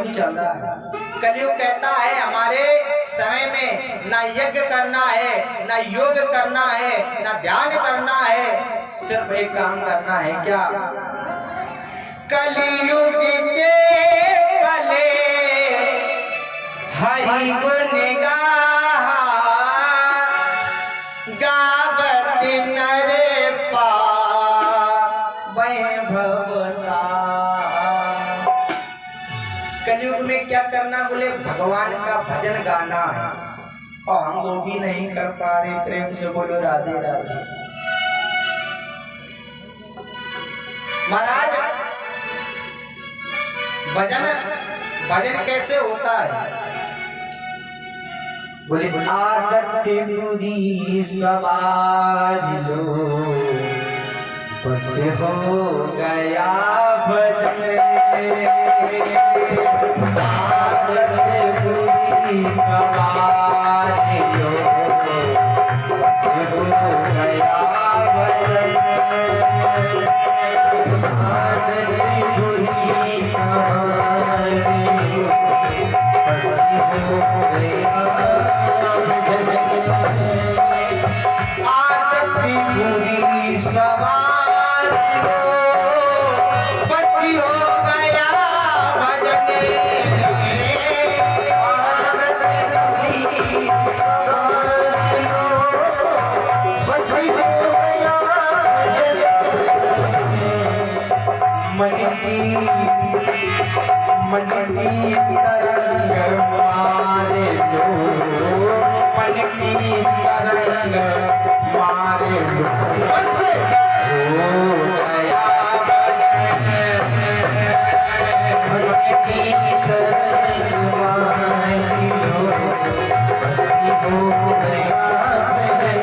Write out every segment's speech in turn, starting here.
चल रहा है। कलयुग कहता है हमारे समय में ना यज्ञ करना है, ना योग करना है, ना ध्यान करना है, सिर्फ एक काम करना है। क्या? कलयुग के कले हरि गुण गाहा, गावत नर पावै भवता। कलयुग में क्या करना? बोले भगवान का भजन गाना है, और हम वो भी नहीं कर पा रहे। प्रेम से बोलो राधे राधे। महाराज भजन कैसे होता है? बोले आदत बुरी सवार लो, बस हो गया भजन। आदत बुरी सवार लो, बस हो गया भजन। आदत बुरी सवार लो, बस हो गया। आदत बुरी सवार लो, बच हो गया भजन। आदत बुरी सवार लो, बच हो गया मन की तरंग मारे लो, मन की तरंग मारे लो, हो गया भजन। मन की तरंग मारे लो, हो गया भजन।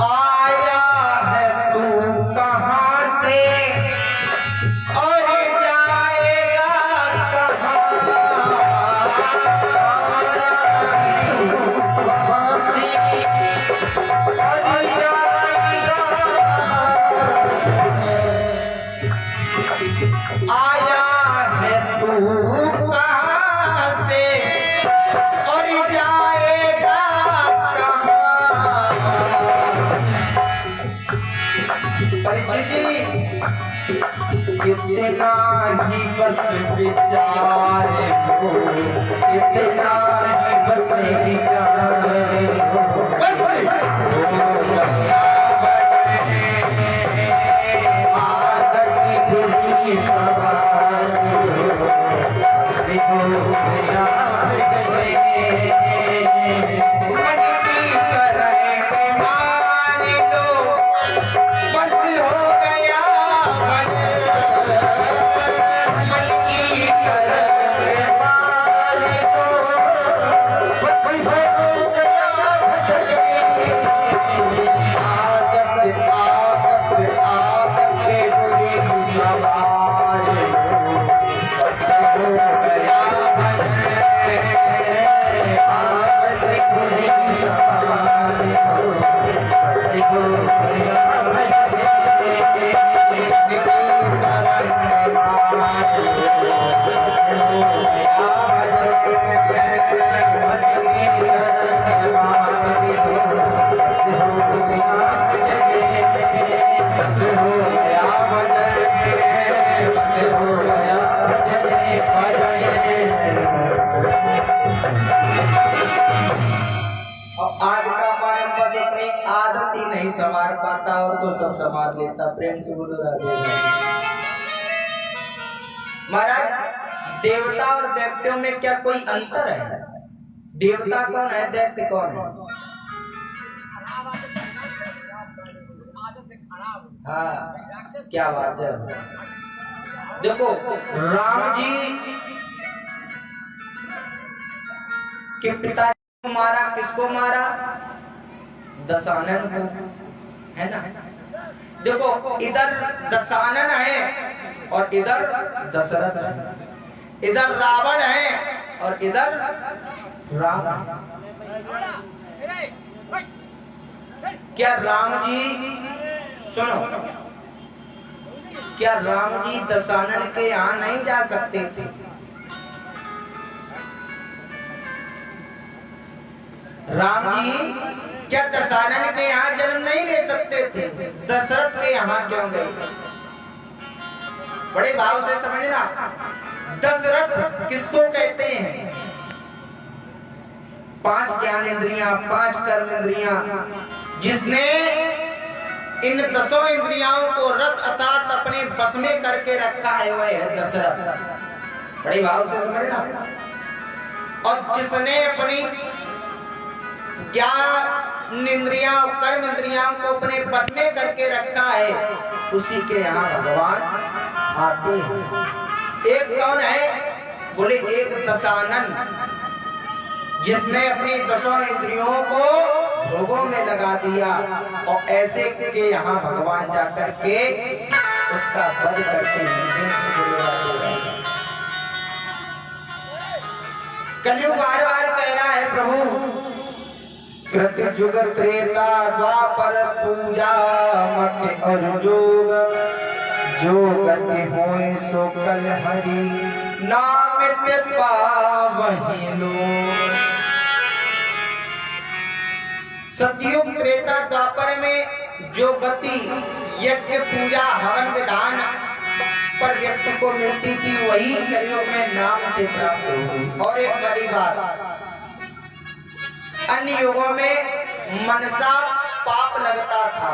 आया है तू कहाँ से और जाएगा कहाँ? आया है तू कहाँ से और जाएगा कहाँ? इतना ही बस विचार हो, इतना ही बस विचार हो, बस हो गया भजन। आदत बुरी सवार लो, हो गया भजन। मन की तरंग मारे लो, बस हो गया भजन। मन की तरंग मारे लो, बस हो गया भजन। आदत आदत आदत बुरी सवार लो, बस हो गया भजन। आदत बुरी सवार लो, बस हो गया भजन। आज का मानव बस अपनी आदत ही नहीं संवार पाता और तो सब संवार लेता। प्रेम से बोलो राधे राधे। महाराज देवता और दैत्यों में क्या कोई अंतर है? देवता कौन है, दैत्य कौन है? हाँ, क्या बात है। देखो राम जी के पिता को मारा, किसको मारा? दशानन को, है ना। देखो इधर दशानन है और इधर दशरथ है, इधर रावण है और इधर राम है। क्या राम जी, सुनो, क्या राम जी दशानन के यहाँ नहीं जा सकते थे? राम जी क्या दशानन के यहाँ जन्म नहीं ले सकते थे? दशरथ के यहाँ क्यों गए? बड़े भाव से समझना। दशरथ किसको कहते हैं? 5 ज्ञान इंद्रियां, 5 कर्म इंद्रियां, जिसने इन 10 इंद्रियाओं को रथ अर्थात अपने बस में करके रखा है, वह है दशरथ। बड़े भाव से समझना। और जिसने अपनी ज्ञान इंद्रियां, कर्म इंद्रियां को अपने बस में करके रखा है, उसी के यहाँ भगवान आते हैं। एक कौन है? बोले एक दशानन, जिसने अपनी 10 इंद्रियों को भोगों में लगा दिया और ऐसे के यहाँ भगवान जाकर के उसका वध करते हैं। कलयुग बार बार कह रहा है प्रभु, कृत जुग त्रेता द्वापर पूजा मत और जोग, जो गति होए सो कल हरि नाम ते पावहि लोग। सतयुग त्रेता द्वापर में जो गति यज्ञ पूजा हवन विधान पर व्यक्ति को मिलती थी, वही कलयुग में नाम से प्राप्त होगी। और एक बड़ी बात, अन्य युगों में मनसा पाप लगता था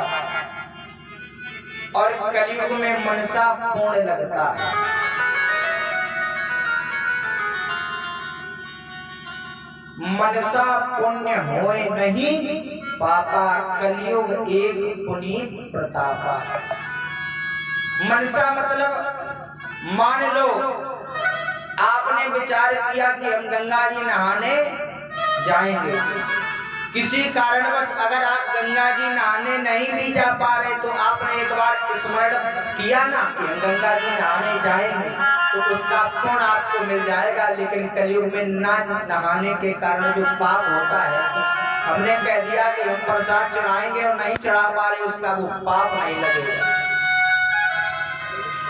और कलयुग में मनसा पुण्य लगता है। मनसा पुण्य होए नहीं पापा, कलयुग एक पुनीत प्रतापा। मनसा मतलब मान लो आपने विचार किया कि हम गंगा जी नहाने जाएंगे, किसी कारणवश अगर आप गंगा जी नहाने नहीं भी जा पा रहे तो आपने एक बार स्मरण किया ना कि हम गंगा जी नहाने जाएंगे, तो उसका पुण्य आपको मिल जाएगा। लेकिन कलयुग में ना नहाने के कारण जो पाप होता है, हमने कह दिया कि हम प्रसाद चढ़ाएंगे और नहीं चढ़ा पा रहे, उसका वो पाप नहीं लगेगा।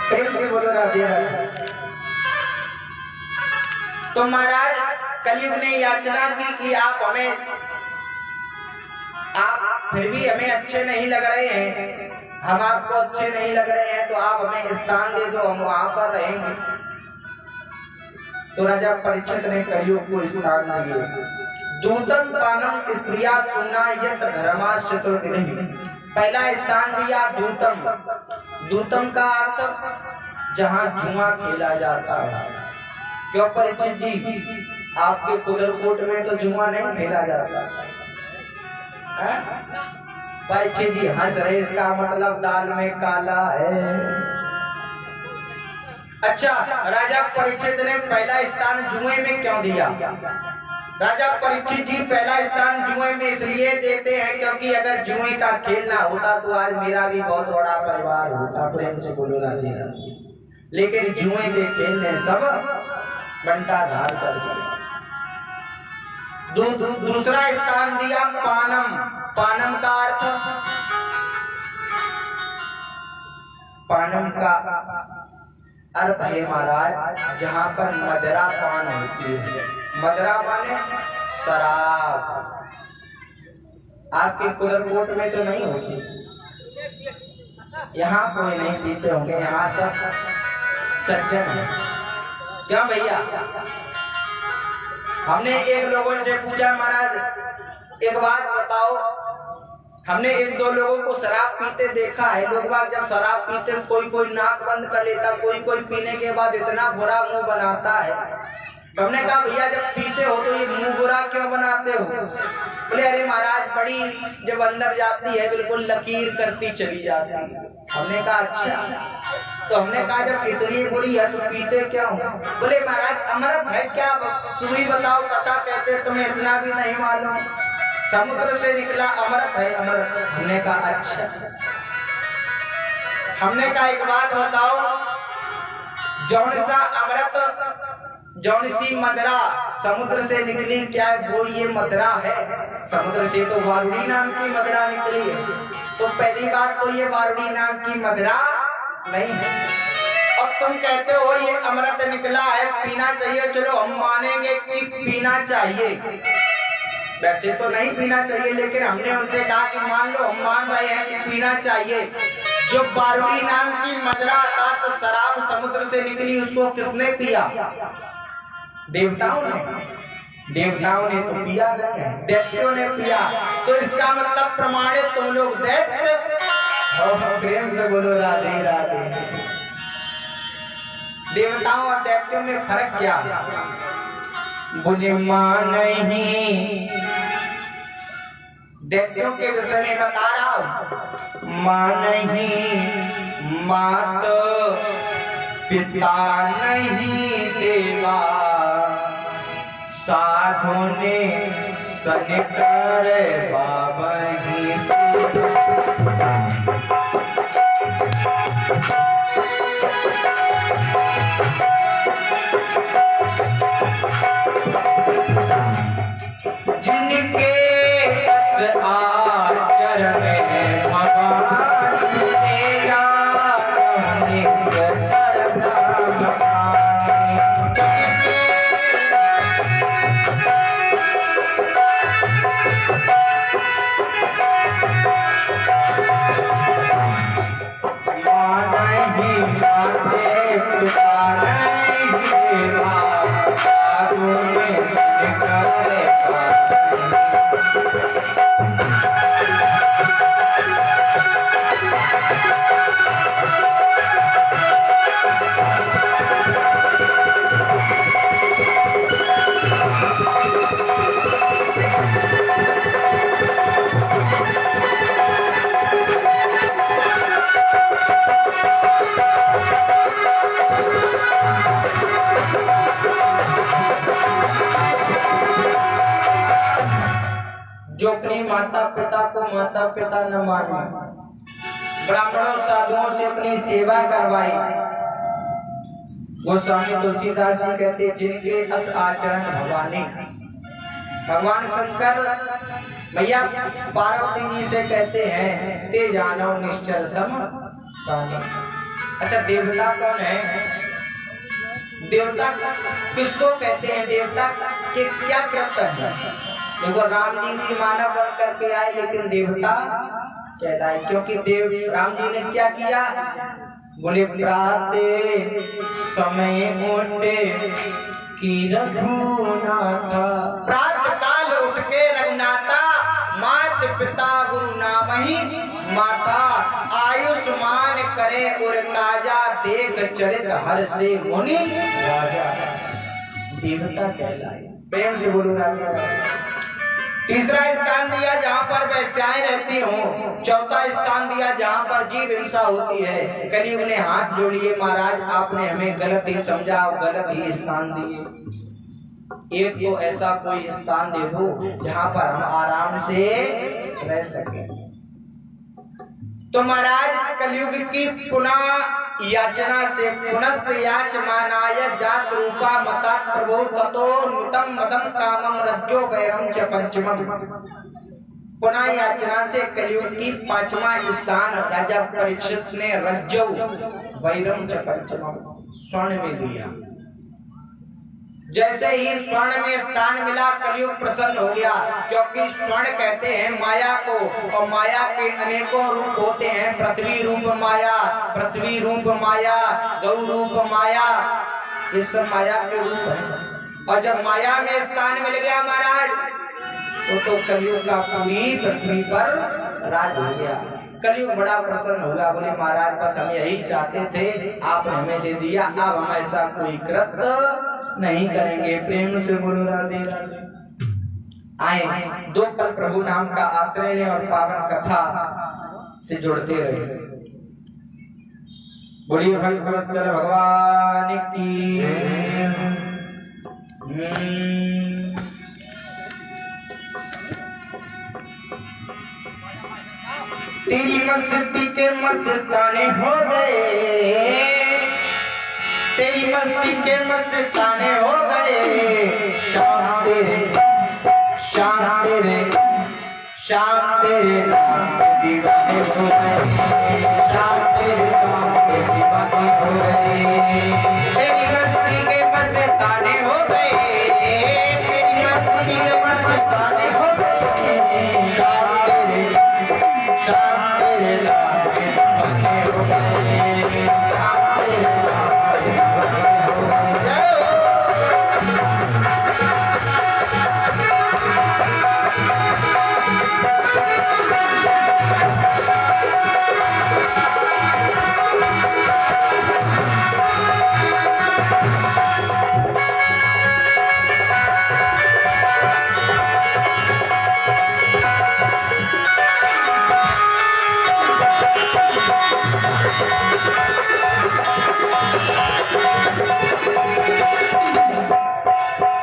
प्रेम से बोलो राधे राधे। तो महाराज कलयुग ने याचना की कि आप फिर भी हमें अच्छे नहीं लग रहे हैं, हम आपको अच्छे नहीं लग रहे हैं, तो आप हमें स्थान दे दो, हम वहां पर रहेंगे। तो राजा परीक्षित ने कलयुग को स्थान दिए। दूतम पानम स्त्रिया सुना यत धर्माश्चतुर्विधि। पहला स्थान दिया दूतम। दूतम का अर्थ जहां जुआ खेला जाता है। क्यों परीक्षित जी, आपके कुदरकोट में तो जुआ नहीं खेला जाता? परीक्षित जी हंस रहे, इसका मतलब दाल में काला है। अच्छा, राजा परीक्षित ने पहला स्थान जुए में क्यों दिया? राजा परीक्षित जी पहला स्थान जुए में इसलिए देते हैं क्योंकि अगर जुए का खेल ना होता तो आज मेरा भी बहुत बड़ा परिवार होता। प्रेम से बोलो राधे राधे। लेकिन जुए के खेल ने सब बंटाधार कर दिया। दूसरा स्थान दिया पानम। पानम का अर्थ, पानम का अर्थ है महाराज जहां पर मदिरा पान होती है। मदिरा माने शराब। आपके कुदरकोट में तो नहीं होती, यहाँ कोई नहीं पीते होंगे, यहाँ सब सज्जन है। क्या भैया? हमने एक लोगों से पूछा, महाराज एक बात बताओ, हमने 1-2 लोगों को शराब पीते देखा है। लोग बाग जब शराब पीते कोई नाक बंद कर लेता, कोई पीने के बाद इतना बुरा मुंह बनाता है तो हमने कहा भैया जब पीते हो तो ये मुंह बुरा क्यों बनाते हो? बोले अरे महाराज बड़ी जब अंदर जाती है बिल्कुल लकीर करती चली जाती है। हमने कहा अच्छा। तो हमने कहा जब इतनी बुरी है तो पीते क्यों? बोले महाराज अमृत है क्या, तुम ही बताओ, कथा कहते तुम्हें इतना भी नहीं मालूम, समुद्र से निकला अमृत है अमृत। हमने कहा अच्छा। हमने कहा एक बात बताओ, जौन सा अमृत, जौन सी मदरा समुद्र से निकली, क्या वो ये मदरा है? समुद्र से तो वारुणी नाम की मदरा निकली है। तो पहली बात तो ये वारुणी नाम की मदरा नहीं है। और तुम कहते हो ये अमृत निकला है, पीना चाहिए। चलो हम मानेंगे कि पीना चाहिए, वैसे तो नहीं पीना चाहिए, लेकिन हमने उनसे कहा कि मान लो हम मान रहे हैं कि पीना चाहिए। जो वारुणी नाम की मदरा अर्थात शराब समुद्र से निकली, उसको किसने पिया? देवताओं ने। देवताओं ने तो पिया नहीं, दैत्यों ने पिया। तो इसका मतलब प्रमाणित तुम लोग दैत्य। और प्रेम से बोलो राधे राधे। देवताओं और दैत्यों में फर्क क्या? बोले मां नहीं, दैत्यों के विषय में बता रहा हूं। मां नहीं, मात पिता नहीं देवा, साधु ने सनिकर बाबा ही जिनके आचरण है भगवान तेरा जो अपने माता पिता को माता पिता न माने, ब्राह्मणों साधुओं से अपनी सेवा करवाई। गोस्वामी तुलसीदास जी कहते जिनके अस आचरण भवानी। भगवान शंकर भैया पार्वती जी से कहते हैं ते जानो निश्चल सम पानी। अच्छा देवता कौन है? देवता किसको कहते हैं? देवता के क्या कृत्य है? देखो राम जी भी मानव बन करके आए लेकिन देवता कहलाए, क्योंकि देव राम जी ने क्या किया? बोले प्राते समय मोटे की रघुनाथा, प्रातः काल उठ के रघुनाथा, मात पिता गुरु नाम ही माता, आयुष्मान करे और ताजा, देख चरित हर से मुनि राजा। देवता कहलाए। प्रेम से बोलो राजा। तीसरा स्थान दिया जहाँ पर वैश्याएं रहती हों। चौथा स्थान दिया जहाँ पर जीव हिंसा होती है। कलयुग ने हाथ जोड़िए महाराज आपने हमें गलत ही समझा, गलत ही स्थान दिए। एक तो ऐसा कोई स्थान दे दो जहाँ पर हम आराम से रह सके। तो महाराज कलयुग की पुनः याचना से पुनः याचमानाय जात रूपा मता प्रभो ततो नुतम मदम कामम रज्जो वैरम च पंचमम। पुनः याचना से कलयुग की पांचवा स्थान राजा परीक्षित ने रज्जो वैरम च पंचमम स्वर्ण में दिया। जैसे ही स्वर्ण में स्थान मिला कलयुग प्रसन्न हो गया, क्योंकि स्वर्ण कहते हैं माया को, और माया के अनेकों रूप होते हैं। पृथ्वी रूप माया, पृथ्वी रूप माया, गौ रूप माया, ये सब माया के रूप हैं। और जब माया में स्थान मिल गया महाराज तो कलयुग का पूरी पृथ्वी पर राज हो गया। कलयुग बड़ा प्रसन्न होगा। बोले महाराज बस हम यही चाहते थे, आपने हमें दे दिया, अब हम ऐसा कोई कृत्य नहीं करेंगे। प्रेम से बोलो राधे राधे। आए दो पल प्रभु नाम का आश्रय लें और पावन कथा से जुड़ते रहे। बोलिए भक्तवत्सल भगवान की। तेरी मस्ती के मस्ताने हो गए, तेरी मस्ती के मस्ताने हो गए। शाम तेरे शाम तेरे शाम तेरे नाम के दीवाने हो गए, शाम तेरे नाम के दीवाने हो गए। तेरी मस्ती के मस्ताने हो गए, तेरी मस्ती के मस्ताने हो गए। शाम तेरे नाम के दीवाने हो गए, शाम तेरे नाम के दीवाने हो गए।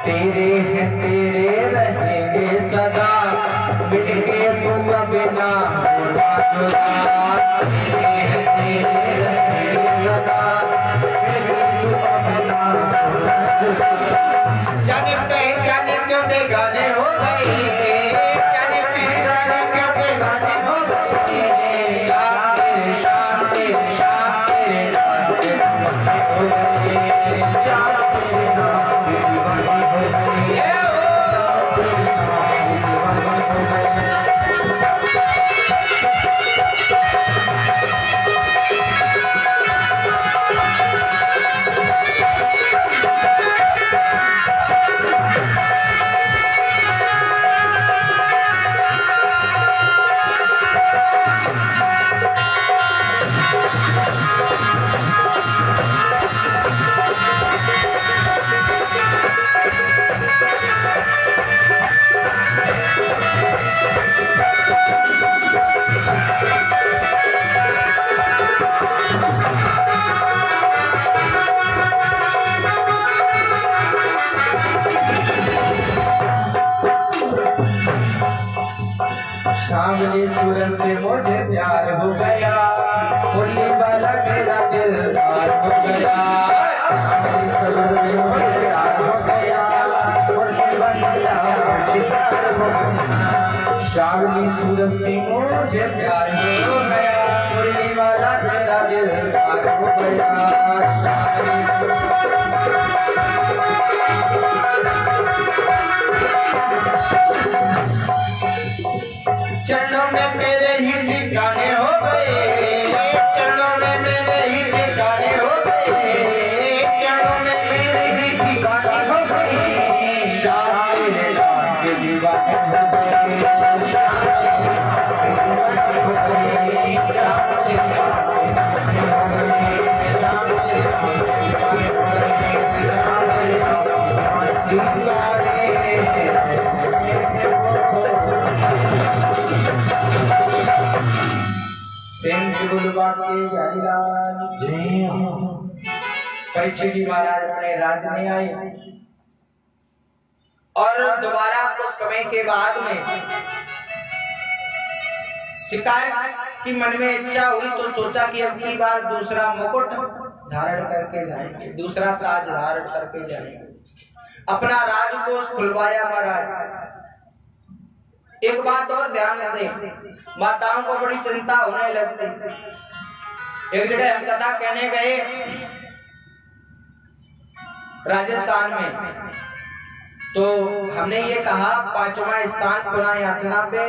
तेरे हैं तेरे रहेंगे सदा, मिलके तुम बिना जुदा जुदा। तेरे हैं तेरे रहेंगे सदा, मिलके तुम बिना जुदा जुदा। जाने पहचाने क्यों बेगाने हो गए, जाने पहचाने क्यों बेगाने हो गए। शाम तेरे शाम तेरे शाम तेरे नाम के दीवाने हो गए, शाम तेरे नाम के दीवाने हो गए। शामली सूरज से मुझे प्यार हो गया, होली वाला मेरा दिलदार हो गया। शामली सूरज से मुझे प्यार हो गया, होली वाला मेरा दिलदार हो गया। शामली सूरज से मुझे प्यार हो गया, होली वाला मेरा दिलदार हो गया। चरणों में मेरे ही ठिकाने हो गए, चरणों में मेरे ही ठिकाने हो गए, चरणों में मेरे ही ठिकाने हो गए। शाम तेरे नाम के दीवाने हो गए, शाम तेरे नाम के दीवाने हो गए, शाम तेरे नाम के दीवाने हो गए, शाम तेरे नाम के दीवाने हो गए, शाम तेरे नाम के दीवाने। प्रेम से बोलो बाकी हरिलाल जय हो। परीक्षित जी महाराज अपने राज्य में आए और दोबारा कुछ समय के बाद में शिकायत की मन में इच्छा हुई तो सोचा कि अब की बार दूसरा मुकुट धारण करके जाएंगे, दूसरा ताज धारण करके जाएंगे। अपना राजकोष खुलवाया महाराज। एक बात और ध्यान दें, माताओं को बड़ी चिंता होने लगती। एक जगह हम कथा कहने गए राजस्थान में, तो हमने ये कहा 5वां स्थान पुनः याचना पे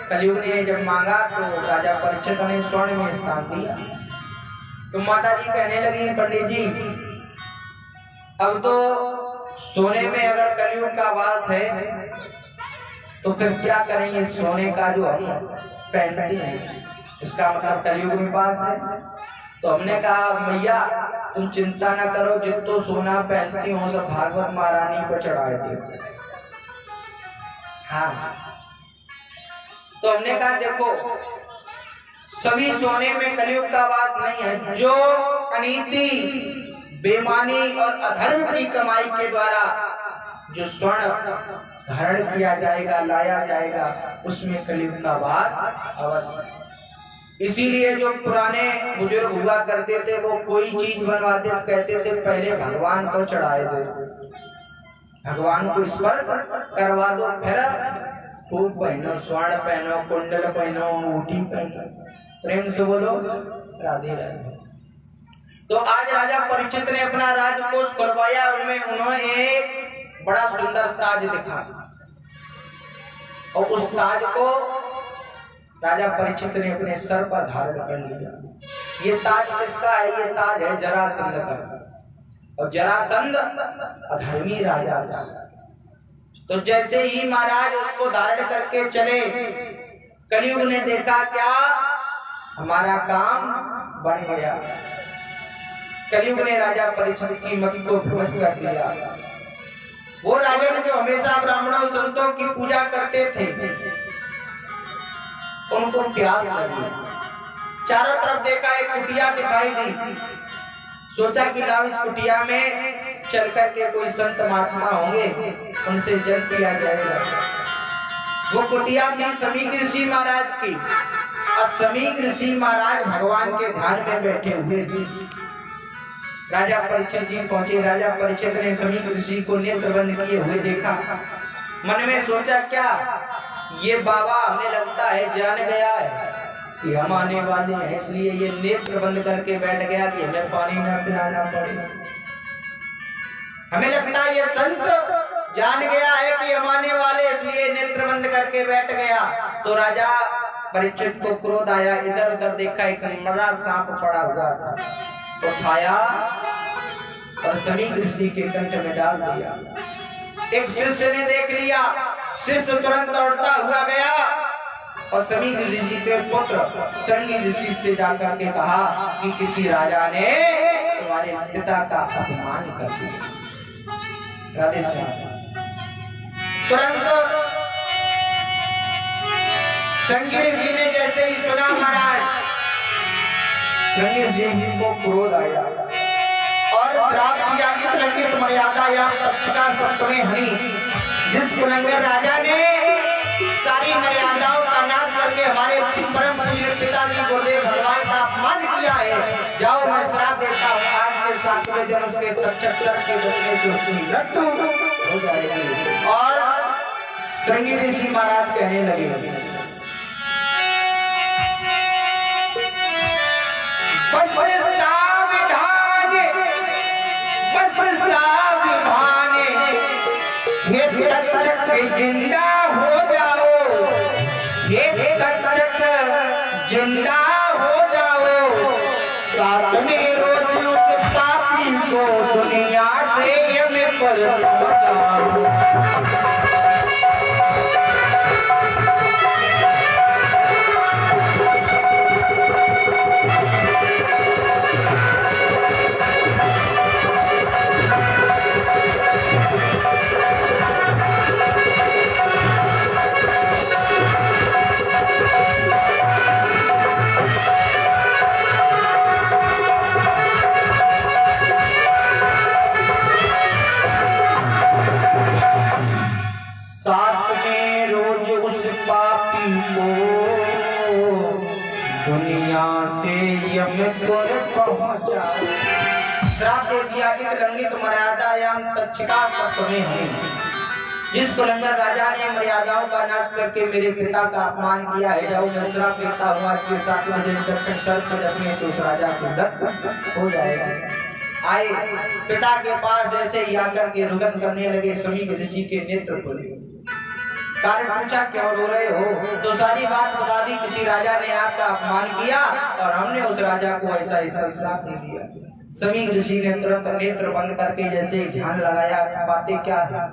कलयुग ने जब मांगा तो राजा परीक्षित ने स्वर्ण में स्थान दिया। तो माता जी कहने लगी पंडित जी अब तो सोने में अगर कलयुग का वास है तो फिर क्या करेंगे, सोने का जो है पहनते हैं, इसका मतलब कलयुग में वास है। तो हमने कहा मैया तुम चिंता न करो, जितो सोना पहनती हो सब भागवत महारानी को चढ़ाए थे। हाँ, तो हमने कहा देखो सभी सोने में कलयुग का वास नहीं है। जो अनीति बेईमानी और अधर्म की कमाई के द्वारा जो स्वर्ण धारण किया जाएगा, लाया जाएगा, उसमें कलयुग का वास अवश्य। इसीलिए जो पुराने बुजुर्ग हुआ करते थे वो कोई चीज बनवाते कहते थे पहले भगवान को चढ़ाए दो, भगवान को स्पर्श करवा दो, फिर खूब पहनो, स्वर्ण पहनो, कुंडल पहनो, अंगूठी पहनो। प्रेम से बोलो राधे राधे। तो आज राजा परीक्षित ने अपना राजकोष करवाया, उनमें उन्होंने एक बड़ा सुंदर ताज दिखा और उस ताज को राजा परीक्षित ने अपने सर पर धारण कर लिया। ये ताज किसका है? ये ताज है जरासंध का, और जरासंध अधर्मी राजा था। तो जैसे ही महाराज उसको धारण करके चले, कलयुग ने देखा क्या हमारा काम बन गया। कलयुग ने राजा परीक्षित की मति को भ्रमित कर दिया। वो राजा ने जो हमेशा ब्राह्मणों संतों की पूजा करते थे, उनको प्यास लगी, चारों तरफ देखा एक कुटिया दिखाई दी, सोचा कि लाओ इस कुटिया में चल करके कोई संत महात्मा होंगे, उनसे जल पिया जाएगा। वो कुटिया थी समीक ऋषि महाराज की, और समीक ऋषि महाराज भगवान के ध्यान में बैठे हुए थे। राजा परीक्षित जी पहुंचे। राजा परीक्षित ने समीक ऋषि को नेत्र बंद किए हुए देखा, मन में सोचा क्या ये बाबा हमें लगता है जान गया है कि हम आने वाले हैं, इसलिए ये नेत्र बंद करके बैठ गया कि हमें पानी न पिलाना पड़े। हमें लगता है ये संत जान गया है कि हम आने वाले, इसलिए नेत्र बंद करके बैठ गया। तो राजा परीक्षित को क्रोध आया, इधर उधर देखा, एक मरा सांप पड़ा हुआ था, उठाया और समीक ऋषि के कंठ में डाल दिया। एक शिष्य ने देख लिया, शिष्य तुरंत दौड़ता हुआ गया और समीक ऋषि के पुत्र संगी ऋषि से जाकर के कहा कि किसी राजा ने तुम्हारे पिता का अपमान कर दिया। राधे श्याम। तुरंत संगी ऋषि ने जैसे ही सुना महाराज, संगी ऋषि को क्रोध आया और श्राप दिया कि लंघित मर्यादा या तक्षका सप्तमे हरि। जिस कुलंगर राजा ने सारी मर्यादाओं का नाश करके हमारे परम पूज्य पिताजी गुरुदेव भगवान का अपमान किया है, जाओ मैं श्राप देता हूँ, आज के 7वें दिन उसके तक्षक सर्प के डसने से उसकी मृत्यु हो जाएगी। और श्रृंगी ऋषि महाराज कहने लगे जिंदा हो जाओ, ये तक्षक जिंदा हो जाओ, 7वें रोज उस पापी को दुनिया से यम पर बचाओ। श्राप दे दिया कि लंघित मर्यादायाम तक्षका सप्तमे हरि। जिस कुलंगर राजा ने मर्यादाओं का नाश करके मेरे पिता का अपमान किया है, जाओ मैं श्राप देता हूँ, आज के 7वें दिन तक्षक सर्प के डसने से उस राजा की मृत्यु हो जाएगा। आए पिता के पास ऐसे ही आकर के रुदन करने लगे, समीक ऋषि के नेत्र खुले। कारण पूछा क्यों रो रहे हो? तो सारी बात बता दी, किसी राजा ने आपका अपमान किया और हमने उस राजा को ऐसा ऐसा श्राप दे दिया। समीक ऋषि ने तुरंत नेत्र बंद करके जैसे ध्यान लगाया, बातें क्या है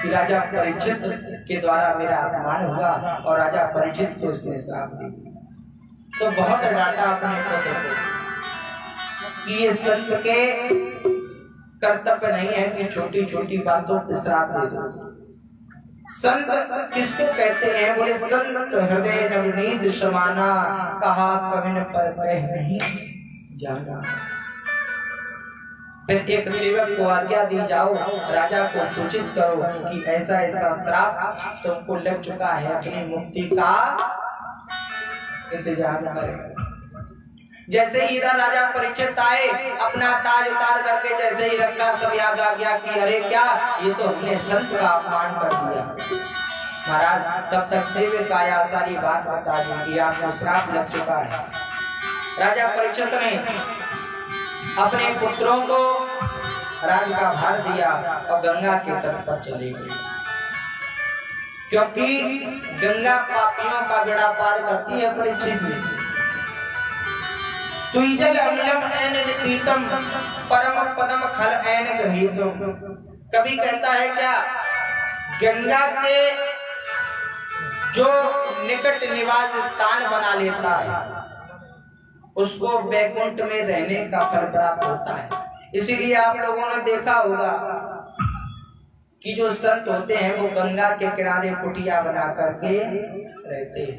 कि राजा परीक्षित के द्वारा मेरा अपमान हुआ और राजा परीक्षित को उसने श्राप दे दिया। तो बहुत डांटा अपने पुत्र को कि ये संत के कर्तव्य नहीं है कि छोटी छोटी बातों पर श्राप दे दो। संत किसको कहते हैं? बोले संत हृदय नवनीत समाना, कहा कविन पर कह नहीं जाना। फिर एक सेवक को आज्ञा दी, जाओ राजा को सूचित करो कि ऐसा ऐसा श्राप तुमको लग चुका है, अपनी मुक्ति का इंतजाम करें। जैसे ही इधर राजा परीक्षित आए, अपना ताज उतार करके जैसे ही रखा, सब याद आ गया कि अरे क्या, ये तो हमने संत का अपमान कर दिया। महाराज तब तक सेवक आया, सारी बात बता दी कि आपको श्राप लग चुका है। राजा परीक्षित ने अपने पुत्रों को राज का भार दिया और गंगा के तट पर चले गए, क्योंकि गंगा पापियों का बेड़ा पार करती है। परीक्षित जी, तुइजल अम्लम ऐन पीतम परम पदम खल ऐन गहीतम। कभी कहता है क्या, गंगा के जो निकट निवास स्थान बना लेता है उसको वैकुंठ में रहने का फल प्राप्त होता है। इसीलिए आप लोगों ने देखा होगा कि जो संत होते हैं वो गंगा के किनारे कुटिया बना करके रहते हैं।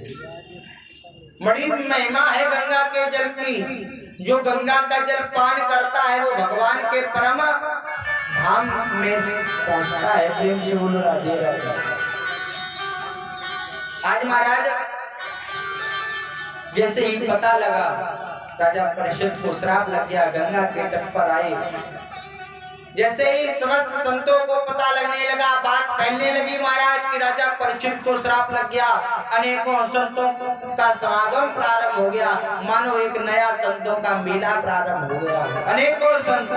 बड़ी महिमा है गंगा के जल की। जो गंगा का जल पान करता है वो भगवान के परम धाम में पहुंचता है। प्रेम से बोलो राधे राधे। आज महाराज जैसे ही पता लगा राजा परीक्षित को श्राप लग गया, गंगा के तट पर आए। जैसे ही समस्त संतों को पता लगने लगा, बात फैलने लगी महाराज कि राजा परीक्षित को श्राप लग गया, अनेकों संतों का समागम प्रारंभ हो गया, मानो एक नया संतों का मेला प्रारंभ हो गया। अनेकों संत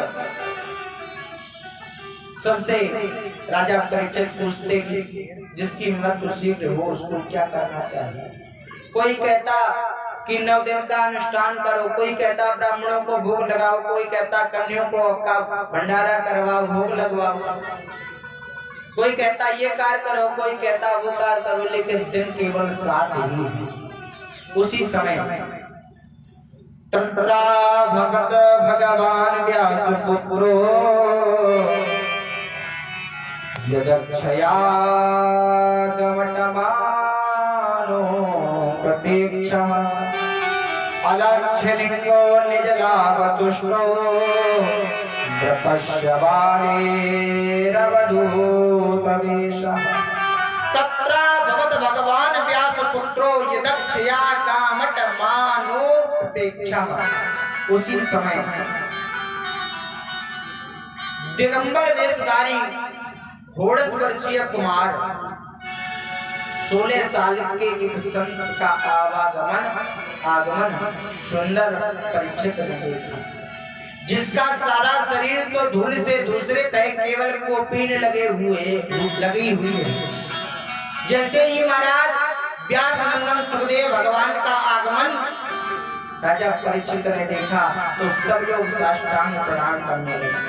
सबसे राजा परीक्षित पूछते कि जिसकी मृत्यु शीघ्र हो उसको क्या करना चाहिए। कोई कहता कि 9 दिन का अनुष्ठान करो, कोई कहता ब्राह्मणों को भोग लगाओ, कोई कहता कन्याओं को का भंडारा करवाओ, भोग लगवाओ, कोई कहता ये कार्य करो, कोई कहता वो कार्य करो, लेकिन दिन केवल 7 ही है। उसी समय तंत्रा भगत भगवान व्यास पुत्रो यदक्षया गमटमानो प्रतीक्षा अलक्षलिंगो निज लाभ तुष्टो व्रतस्य वारेरवधूतवेशः तत्र भवत भगवान व्यास पुत्रो यदक्षया कामटमानो प्रतीक्षा। उसी समय दिगंबर वेशधारी 16 वर्षीय कुमार 16 साल के एक संत का आगमन सुंदर परीक्षित ने देखा, जिसका सारा शरीर तो धूल से दूसरे तय केवल कोपीन लगी हुई है। जैसे ही महाराज व्यास नंदन सुखदेव भगवान का आगमन राजा परीक्षित ने देखा तो सब लोग साष्टांग प्रणाम करने लगे।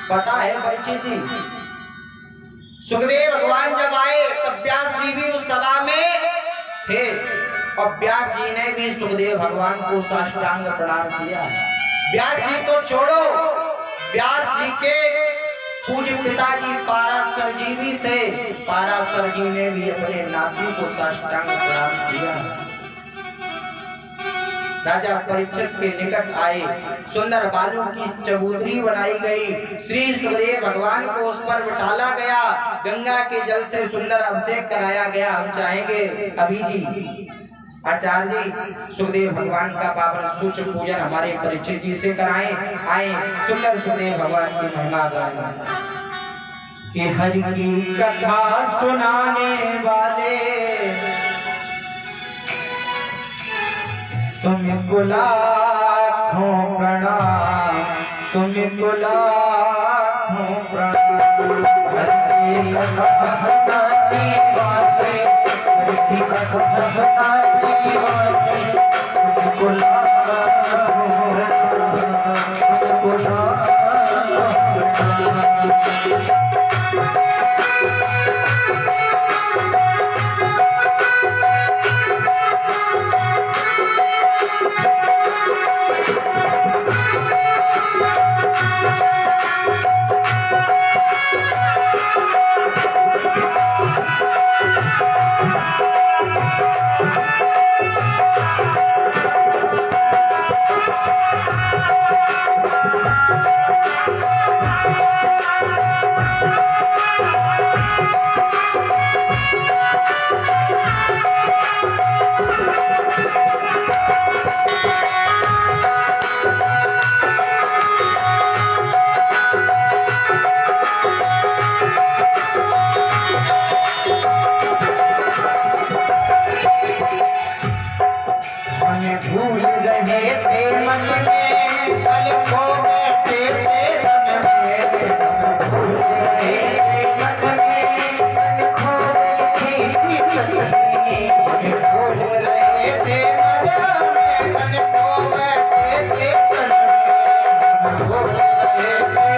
पता है परीक्षित जी, सुखदेव भगवान जब आए तब व्यास जी भी उस सभा में थे और व्यास जी ने भी सुखदेव भगवान को साष्टांग प्रणाम किया। व्यास जी तो छोड़ो, व्यास जी के पूज्य पिताजी पाराशर जी भी थे, पाराशर जी ने भी अपने नाती को साष्टांग प्रणाम किया। राजा परीक्षित के निकट आए, सुंदर बालू की चबूतरी बनाई गई, श्री सुखदेव भगवान को उस पर बिठाला गया, गंगा के जल से सुंदर अभिषेक कराया गया। हम चाहेंगे अभी जी आचार्य जी सुखदेव भगवान का पावन सूच पूजन हमारे परीक्षित जी से कराएं। आए सुंदर सुखदेव भगवान की महिमा गाएं कि हरि की कथा सुनाने वाले तुमको लाखों प्रणाम, तुमको लाखों प्रणाम। हरि की कथा सुनाने वाले, हरि की कथा सुनाने वाले तुमको लाखों प्रणाम, तुमको लाखों प्रणाम। भूल रहे थे मजा में मन को बैठे थे तन में भूल रहे थे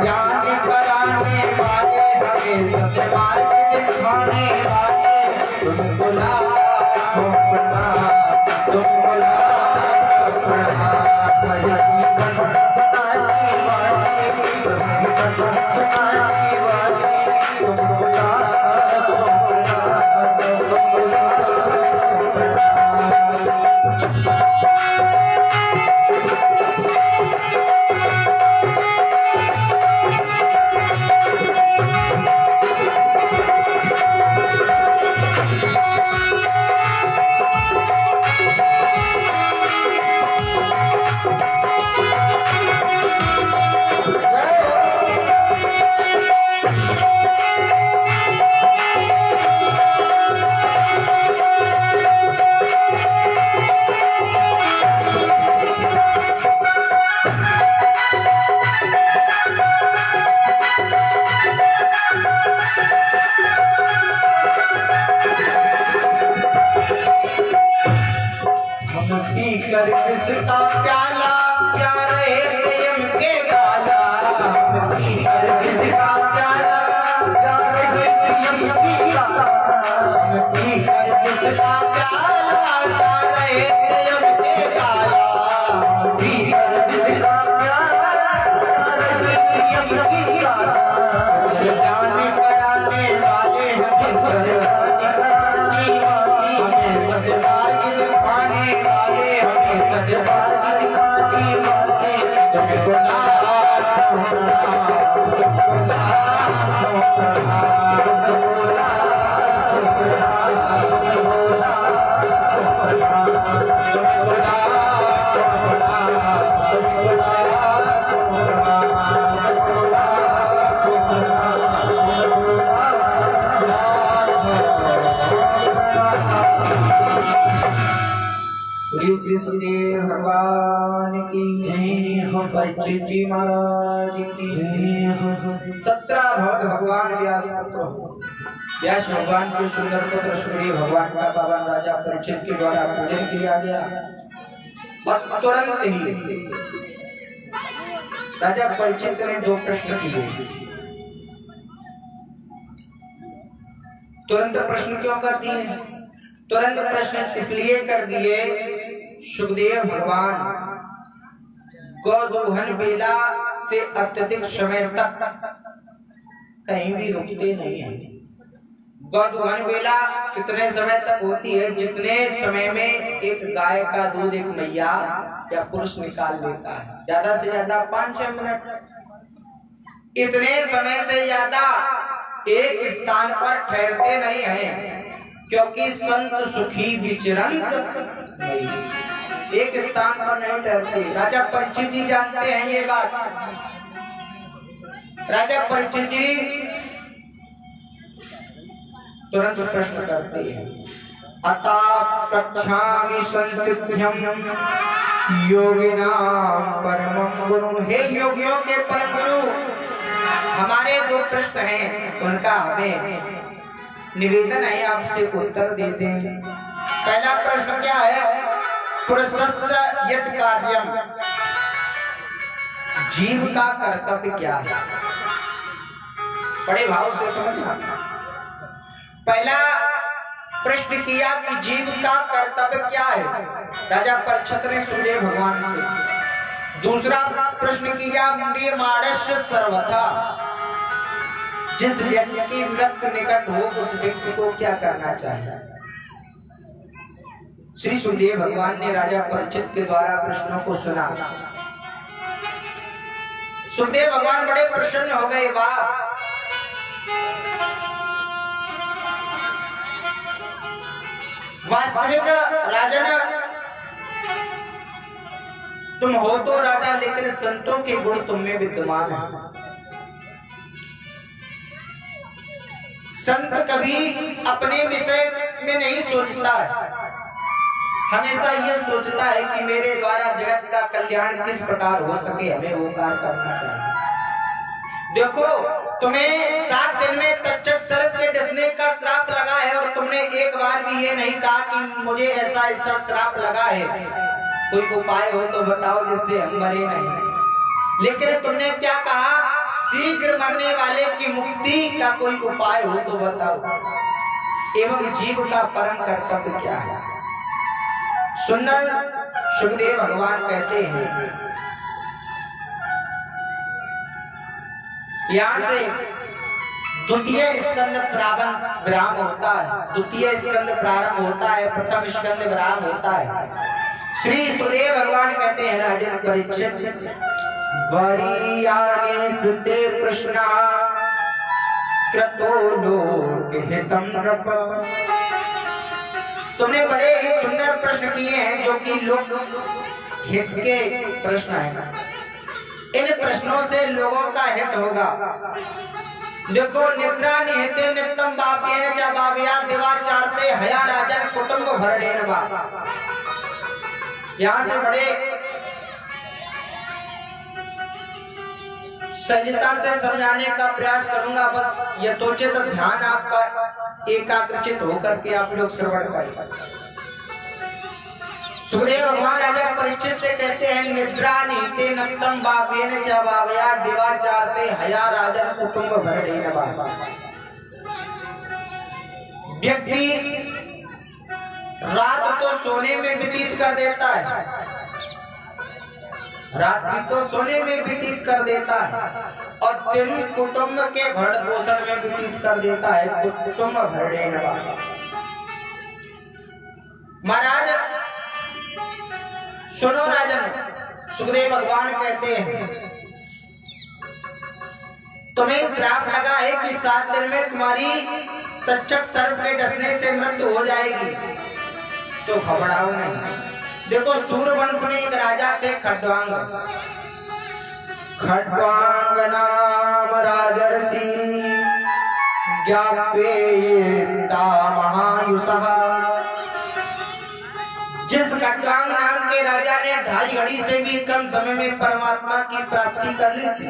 ज्ञान कराने वाले हमें सत्यमार्ग दिखाने वाले तुम बुला कर किसका प्याला क्या रहे प्रेम के गाला कर किसका प्याला क्या रहे प्रेम के गाला कर किसका प्याला क्या रहे प्रेम के गाला कर किसका प्याला क्या रहे प्रेम के गाला जान कराने वाले हमें सजमार्ग दिखाने वाले हमें सजमार्ग दिखाने वाले श्री सुखदेव भगवान की जय हो, बच्चे जी महाराज की जय हो। तत्र भगवत भगवान व्यास व्यास भगवान के सुंदर पुत्र सुखदेव भगवान का पावन राजा परीक्षित के द्वारा पूजन किया गया और तुरंत ही राजा परीक्षित ने दो प्रश्न किए। तुरंत प्रश्न क्यों कर दिए? तुरंत प्रश्न इसलिए कर दिए, सुखदेव भगवान गोदोहन बेला से अत्यधिक समय तक कहीं भी रुकते नहीं हैं। गोदोहन बेला कितने समय तक होती है? जितने समय में एक गाय का दूध एक मैया या पुरुष निकाल लेता है, ज्यादा से ज्यादा 5-6 मिनट। इतने समय से ज्यादा एक स्थान पर ठहरते नहीं हैं, क्योंकि संत सुखी विचरंत एक स्थान पर नहीं ठहरते। राजा परीक्षित जी जानते हैं ये बात। राजा परीक्षित जी तुरंत प्रश्न करते हैं, अता प्रक्षामि संसिद्ध्यम योगिनां परमं गुरु। हे योगियों के परम गुरु, हमारे दो प्रश्न हैं, उनका हमें निवेदन है आपसे उत्तर देते हैं। पहला प्रश्न क्या है? पुरुषस्य यत् कार्यम, जीव का कर्तव्य क्या है? बड़े भाव से समझना। पहला प्रश्न किया कि जीव का कर्तव्य क्या है, राजा परीक्षित ने सुखदेव भगवान से। दूसरा प्रश्न किया म्रियमाणस्य सर्वथा, जिस व्यक्ति की मृत्यु निकट हो उस व्यक्ति को क्या करना चाहिए? श्री सुखदेव भगवान ने राजा परीक्षित के द्वारा प्रश्नों को सुना। सुखदेव भगवान बड़े प्रसन्न हो गए। वाह, वास्तविक राजन तुम हो तो राजा, लेकिन संतों के गुण तुम में विद्यमान है। संत कभी अपने विषय में नहीं सोचता है, हमेशा यह सोचता है कि मेरे द्वारा जगत का कल्याण किस प्रकार हो सके, हमें वो कार्य करना चाहिए। देखो तुम्हें 7 दिन में तक्षक सर्प के डसने का श्राप लगा है और तुमने एक बार भी ये नहीं कहा कि मुझे ऐसा ऐसा श्राप लगा है, कोई उपाय हो तो बताओ जिससे हम मरे नहीं। लेकिन तुमने क्या कहा, शीघ्र मरने वाले की मुक्ति का कोई उपाय हो तो बताओ, एवं जीव का परम कर्तव्य क्या है। सुंदर सुखदेव भगवान कहते हैं, यहाँ से द्वितीय स्कंद प्रारंभ होता है, द्वितीय स्कंद प्रारंभ होता है, प्रथम स्कंद विराम होता है। श्री सुखदेव भगवान कहते हैं, राजन परीक्षित, वरीयानि सुते प्रश्ना क्रतो लोक हितम नृप। तुमने बड़े ही सुंदर प्रश्न किए हैं जो कि लोक हित के प्रश्न हैं। इन प्रश्नों से लोगों का हित होगा। देखो, निद्रा निहते नित्यम बाप्येन च बाव्या दिवाचारते हया राजन कुटुंब भरणेन वा। यहाँ से बड़े सहजता से समझाने का प्रयास करूंगा, बस यथोचित ध्यान आपका एकाग्रचित होकर के आप लोग श्रवण करें। सुखदेव भगवान राजा परीक्षित से कहते हैं, निद्रा नीते नक्तम बावेन च बावया दिवाचारते हया राजन कुटुंब भरणेन वा। व्यक्ति रात तो सोने में व्यतीत कर देता है, रात्रि तो सोने में व्यतीत कर देता है और दिन कुटुंब के भरण पोषण में व्यतीत कर देता है, कुटुंब भरणेन वा। महाराज सुनो राजन, सुखदेव भगवान कहते हैं, तुम्हें श्राप लगा है कि 7 दिन में तुम्हारी तक्षक सर्प के डसने से मृत्यु हो जाएगी, तो घबराओ नहीं। देखो, सूर्यवंश में एक राजा थे खड्वांग। खड्वांग नाम राजर्षि ज्ञापेता महायुषः। जिस खड्वांग नाम के राजा ने 2.5 घड़ी से भी कम समय में परमात्मा की प्राप्ति कर ली थी,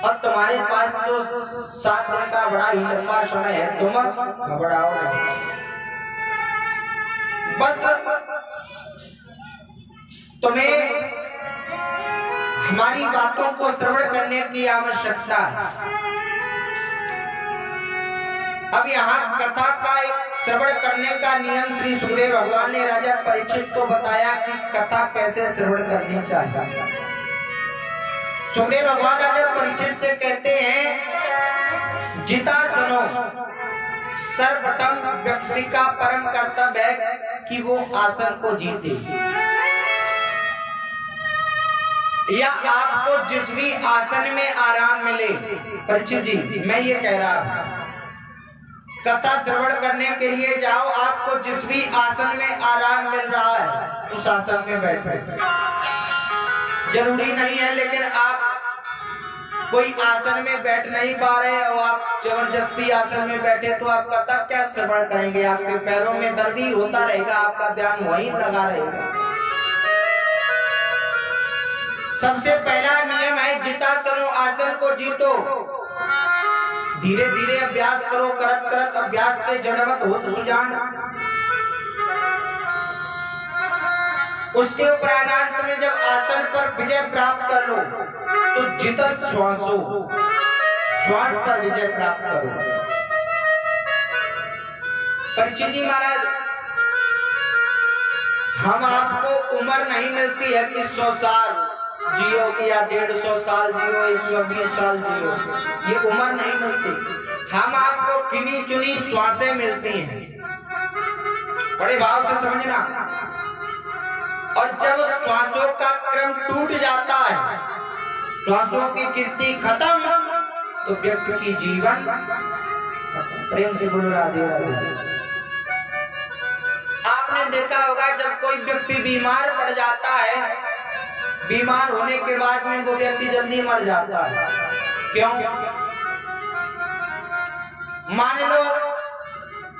और तुम्हारे पास तो 7 दिन का बड़ा ही लंबा समय है, तुम घबराओ नहीं। बस तुम्हें हमारी बातों को श्रवण करने की आवश्यकता है। अब यहाँ कथा का एक श्रवण करने का नियम श्री सुखदेव भगवान ने राजा परीक्षित को बताया कि कथा कैसे श्रवण करनी चाहिए। सुखदेव भगवान राजा परीक्षित से कहते हैं, जिता सुनो, सर्वप्रथम व्यक्ति का परम कर्तव्य है कि वो आसन को जीते, या आपको जिस भी आसन में आराम मिले। परीक्षित जी, मैं ये कह रहा हूं, कथा श्रवण करने के लिए जाओ, आपको जिस भी आसन में आराम मिल रहा है उस आसन में बैठो। जरूरी नहीं है, लेकिन आप कोई आसन में बैठ नहीं पा रहे और आप जबरदस्ती आसन में बैठे तो आप कथा क्या श्रवण करेंगे? आपके पैरों में दर्द ही होता रहेगा, आपका ध्यान वहीं लगा रहेगा। सबसे पहला नियम है, जितासनो, आसन को जीतो। धीरे धीरे अभ्यास करो, करत करत अभ्यास के जड़वत हो तो सुजान। उसके उपरांत में जब आसन पर विजय प्राप्त कर लो तो जित श्वासो, श्वास पर विजय प्राप्त करो। परीक्षित जी महाराज, हम आपको उम्र नहीं मिलती है कि 100 साल जियो कि या 150 साल जियो, 120 साल जियो, ये उम्र नहीं मिलती। हम आपको गिनी चुनी श्वासें मिलती हैं, बड़े भाव से समझना। और जब श्वासों का क्रम टूट जाता है, श्वासों की कीर्ति खत्म, तो व्यक्ति की जीवन प्रेम से बोलो राधे राधे। आपने देखा होगा जब कोई व्यक्ति बीमार पड़ जाता है, बीमार होने के बाद में वो व्यक्ति जल्दी मर जाता है। क्यों? मान लो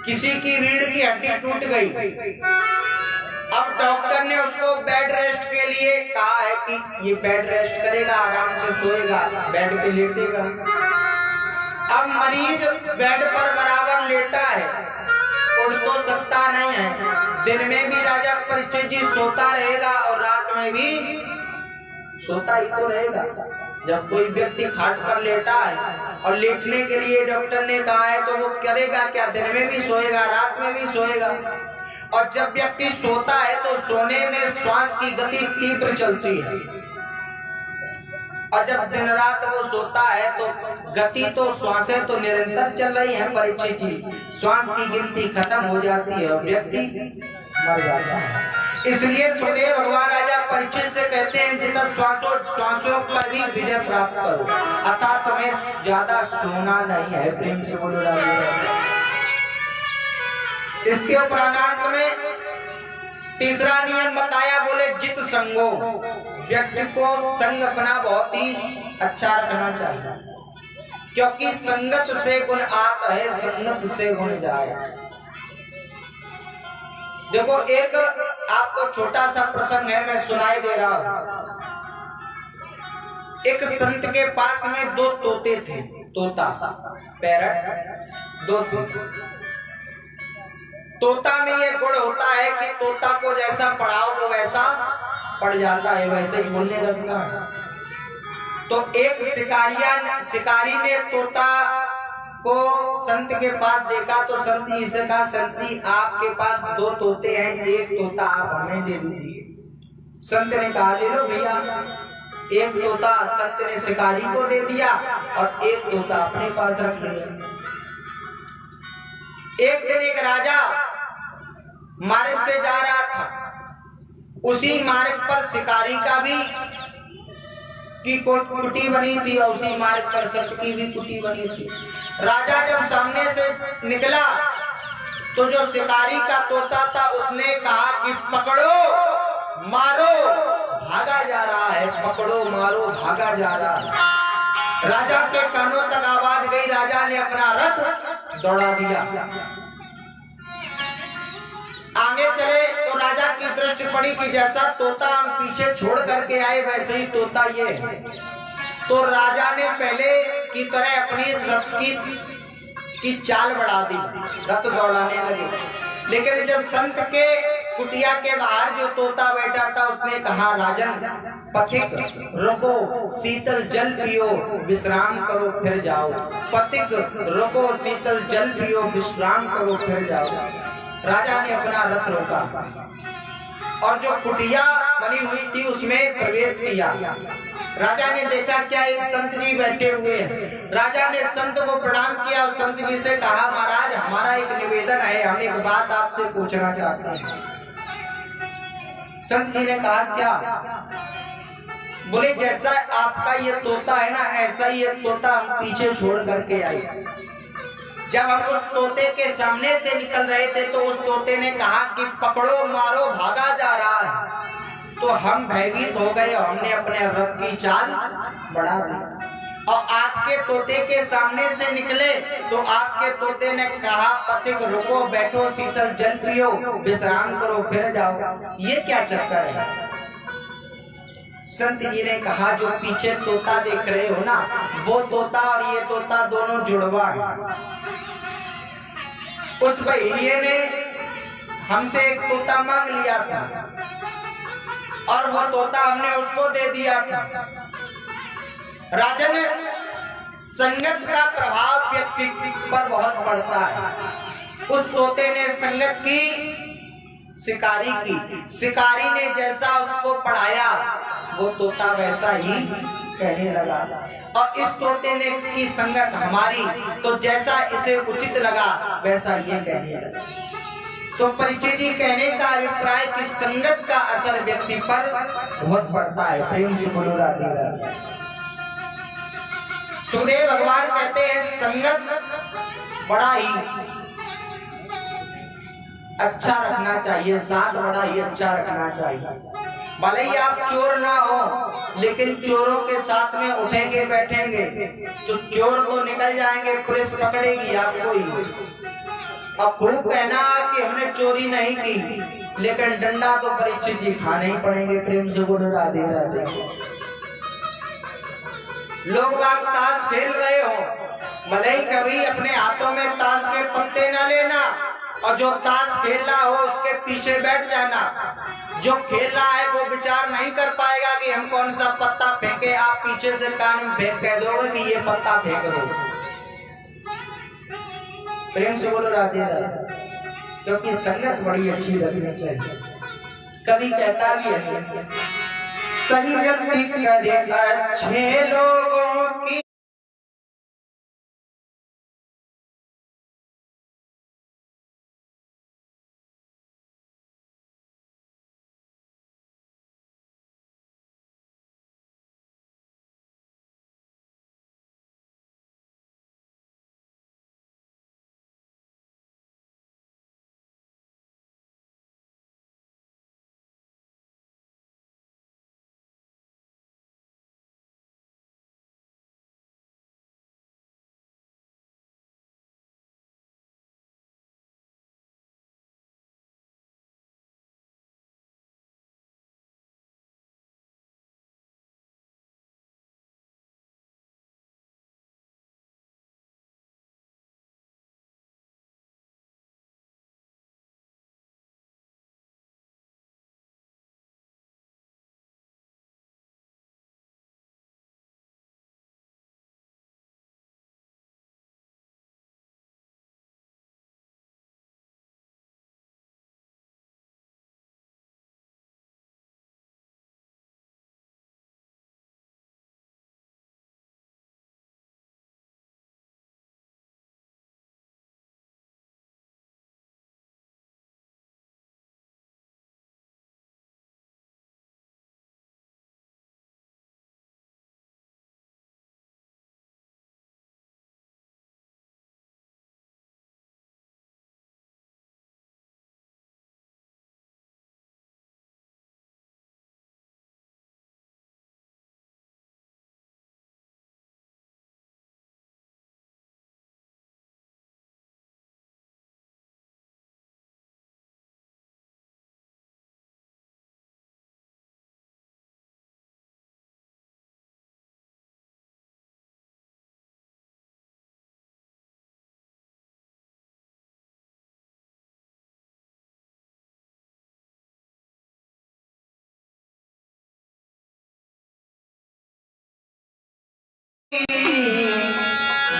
किसी की रीढ़ की हड्डी टूट गई, अब डॉक्टर ने उसको बेड रेस्ट के लिए कहा है कि ये बेड रेस्ट करेगा, आराम से सोएगा, बेड पे लेटेगा। अब मरीज बेड पर बराबर लेटा है, उठ तो सकता नहीं है। दिन में भी राजा परीक्षित जी सोता रहेगा और रात में भी सोता ही तो रहेगा। जब कोई व्यक्ति खाट पर लेटा है और लेटने के लिए डॉक्टर ने कहा है तो वो करेगा क्या? दिन में भी सोएगा, रात में भी सोएगा। और जब व्यक्ति सोता है तो सोने में श्वास की गति तीव्र चलती है, और जब दिन रात वो सोता है तो गति तो श्वासें तो निरंतर चल रही है परीक्षित जी, श्वास की गिनती खत्म हो जाती है और व्यक्ति मर जाता है। इसलिए सुखदेव भगवान राजा परीक्षित से कहते हैं जितना श्वासों पर भी विजय प्राप्त करो, अतः तुम्हें ज्यादा सोना नहीं है। प्रेम से बोलो राजा। इसके उपरांत में तीसरा नियम बताया, बोले जित संगो, व्यक्ति को संग अपना बहुत ही अच्छा रखना चाहिए, क्योंकि संगत से गुण आता है, संगत से गुण जाए। देखो एक आपको छोटा सा प्रसंग है, मैं सुनाई दे रहा हूं। एक संत के पास में दो तोते थे, तोता पैरट, दो तोता में ये गुण होता है कि तोता को जैसा पढ़ाओ वो वैसा पढ़ जाता है, वैसे ही बोलने लगता है। तो एक शिकारी ने तोता को संत के पास देखा तो संत जी से कहा, संत जी आपके पास दो तोते हैं, एक तोता आप हमें दे दीजिए। संत ने कहा ले लो भैया। एक तोता संत ने शिकारी को दे दिया और एक तोता अपने पास रख लिया। एक दिन एक राजा मार्ग से जा रहा था, उसी मार्ग पर शिकारी का भी की कुटी बनी थी और उसी मार्ग पर संत की भी कुटी बनी थी। राजा जब सामने से निकला तो जो शिकारी का तोता था उसने कहा कि पकड़ो मारो भागा जा रहा है, पकड़ो मारो भागा जा रहा है। राजा के कानों तक आवाज गई, राजा ने अपना रथ दौड़ा दिया। आगे चले तो राजा की दृष्टि पड़ी कि जैसा तोता हम पीछे छोड़ करके आए वैसे ही तोता ये है। तो राजा ने पहले की तरह अपनी रथ की चाल बढ़ा दी, रथ दौड़ाने लगे। लेकिन जब संत के कुटिया के बाहर जो तोता बैठा था उसने कहा, राजन पथिक रुको, शीतल जल पियो, विश्राम करो फिर जाओ। पथिक रुको, शीतल जल पियो, विश्राम करो फिर जाओ। राजा ने अपना रथ रोका और जो कुटिया बनी हुई थी उसमें प्रवेश किया। राजा ने देखा क्या एक संत जी बैठे हुए हैं। राजा ने संत को प्रणाम किया और संत जी से कहा, महाराज हमारा एक निवेदन है, हम एक बात आपसे पूछना चाहते हैं। संत जी ने कहा क्या? बोले जैसा आपका ये तोता है ना, ऐसा ही ये तोता हम पीछे छोड़ करके आए। जब हम उस तोते के सामने से निकल रहे थे तो उस तोते ने कहा कि पकड़ो मारो भागा जा रहा है। तो हम भयभीत हो गए और हमने अपने रथ की चाल बढ़ा दी और आपके तोते के सामने से निकले तो आपके तोते ने कहा, पथिक रुको, बैठो, शीतल जल पियो, विश्राम करो फिर जाओ। ये क्या चक्कर है? संत जी ने कहा, जो पीछे तोता देख रहे हो ना, वो तोता और ये तोता दोनों जुड़वा है। उस बहेलिये ने हमसे एक तोता मांग लिया था और वो तोता हमने उसको दे दिया था। राजन, संगत का प्रभाव व्यक्ति पर बहुत पड़ता है। उस तोते ने संगत की शिकारी की, शिकारी ने जैसा उसको पढ़ाया वो तोता वैसा ही कहने लगा और इस तोते ने की संगत हमारी, तो जैसा इसे उचित लगा वैसा ये कहने लगा। तो परीक्षित जी कहने का अभिप्राय कि संगत का असर व्यक्ति पर बहुत पड़ता है। प्रेम से बोलो राधे राधे। सुखदेव भगवान कहते हैं संगत बड़ा ही अच्छा रखना चाहिए, साथ बड़ा ही अच्छा रखना चाहिए। भले ही आप चोर ना हो, लेकिन चोरों के साथ में उठेंगे बैठेंगे तो चोर तो निकल जाएंगे, पुलिस पकड़ेगी आपको ही। अब खूब कहना कि हमने चोरी नहीं की, लेकिन डंडा तो परीक्षित जी खाने ही पड़ेंगे। प्रेम से बोलो राधे राधे। लोग बाग ताश खेल रहे हो भले ही कभी अपने हाथों में ताश के पत्ते ना लेना, और जो ताश खेल रहा हो उसके पीछे बैठ जाना। जो खेल रहा है वो विचार नहीं कर पाएगा कि हम कौन सा पत्ता फेंके, आप पीछे से कान में फेंक कह दोगे कि ये पत्ता फेंक दो। प्रेम से बोलो राधे राधे। क्योंकि संगत बड़ी अच्छी लगनी चाहिए। कभी कहता भी है, संगत करे अच्छे लोगों की,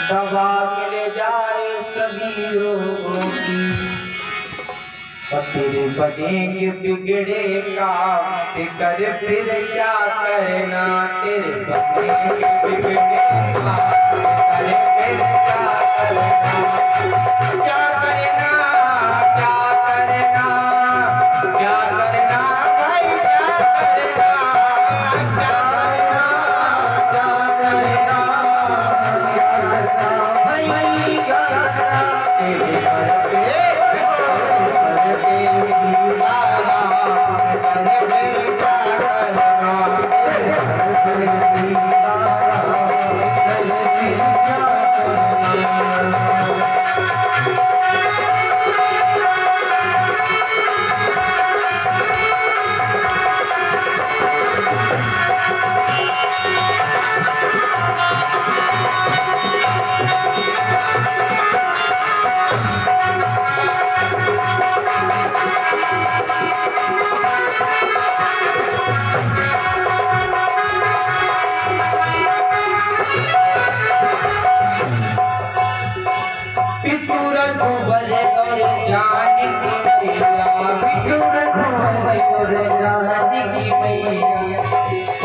दवा मिल जाए सभी रोगों की, तेरे बनेंगे बिगड़े काम कर फिर क्या करना, तेरे बनेंगे बिगड़े काम कर फिर क्या करना, क्या करना क्या करना क्या करना भाई क्या करना, क्या करना क्या करना भाई क्या करना, तेरे घर पे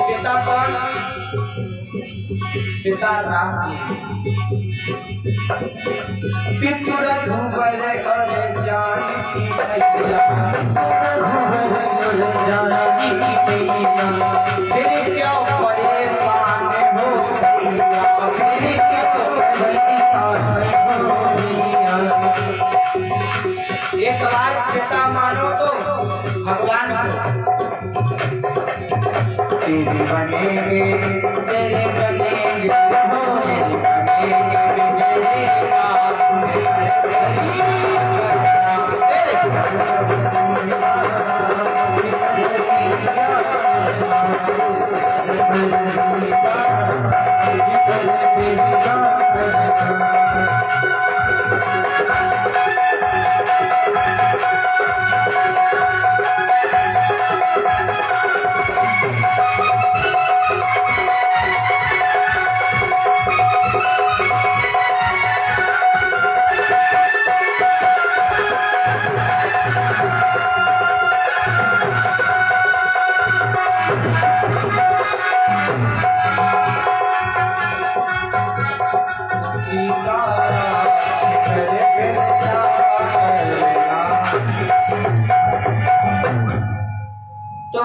पिता कौन? पिता राम जी। पितुर घुबर और जानकी मैया, जानकी मैया, फिर क्यों परेशान हो गईया, फिर क्यों परेशान हो गईया। एक बार पिता मानो तो भगवान को, तेरे बनेंगे तेरे बनेंगे तेरे बनेंगे बिगड़ेगा तेरे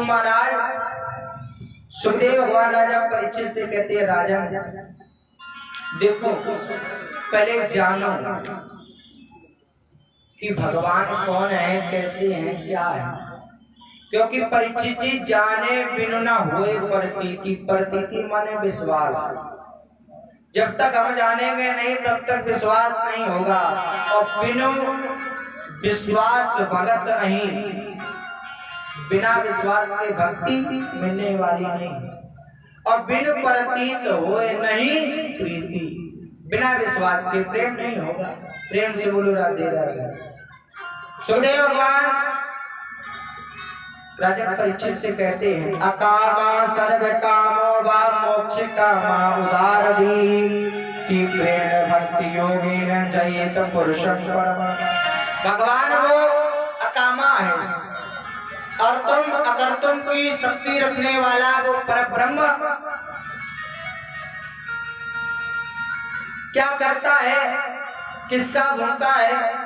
महाराज सुखदेव भगवान राजा परीक्षित से कहते हैं, राजा देखो पहले जानो कि भगवान कौन है, कैसे हैं, क्या है। क्योंकि परीक्षित जी जाने बिनु न होए प्रतीति, प्रतीति माने विश्वास। जब तक हम जानेंगे नहीं तब तक विश्वास नहीं होगा, और बिनु विश्वास भगत नहीं, बिना विश्वास के भक्ति मिलने वाली नहीं। और बिनु प्रतीत होए नहीं प्रीति, बिना विश्वास के प्रेम नहीं होगा। प्रेम से बोलो राधे राधे। सुखदेव भगवान राजा परीक्षित से कहते हैं, अकामा सर्व कामो वा मोक्ष कामा उदार दी, कि प्रेम भक्ति योगी न चयेत पुरुषं परम। भगवान वो अकामा है, और तुम अकर्तुम की शक्ति रखने वाला वो परब्रह्म क्या करता है, किसका भूखा है।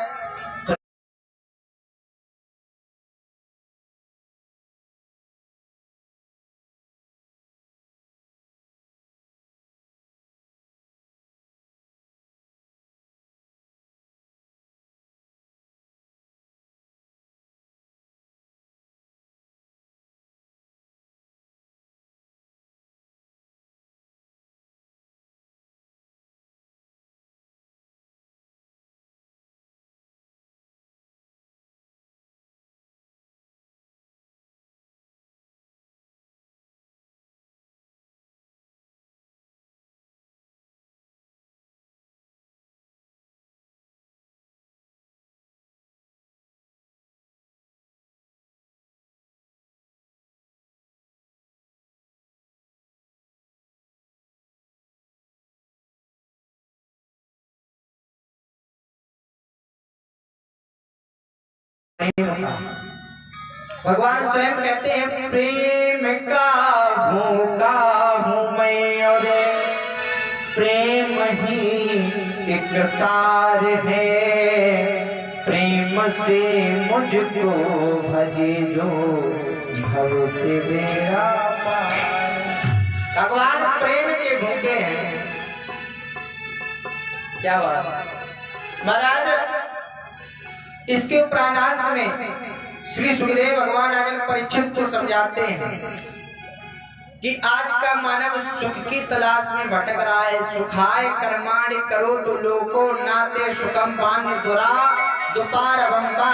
भगवान स्वयं कहते हैं, प्रेम का भूखा हूँ मैं, और प्रेम ही एक सार है, प्रेम से मुझको भजे जो भव से मेरा पार। भगवान प्रेम के भूखे हैं। क्या बात महाराज। इसके उपरांत में श्री सुखदेव भगवान राजा परीक्षित को समझाते हैं कि आज का मानव सुख की तलाश में भटक रहा है। सुखाय कर्माणि करो तो लोको नाते सुखम पान्य दुरा दुपार बंबा।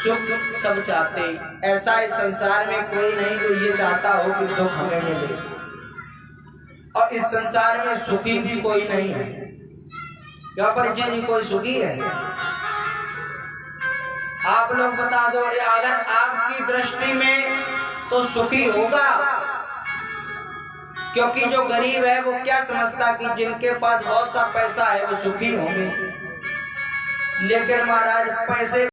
सुख सब चाहते, ऐसा इस संसार में कोई नहीं जो ये चाहता हो कि दुख हमें मिले, और इस संसार में सुखी भी कोई नहीं है। क्या परीक्षित जी कोई सुखी है? आप लोग बता दो, अगर आपकी दृष्टि में तो सुखी होगा, क्योंकि जो गरीब है वो क्या समझता कि जिनके पास बहुत सा पैसा है वो सुखी होंगे। लेकिन महाराज पैसे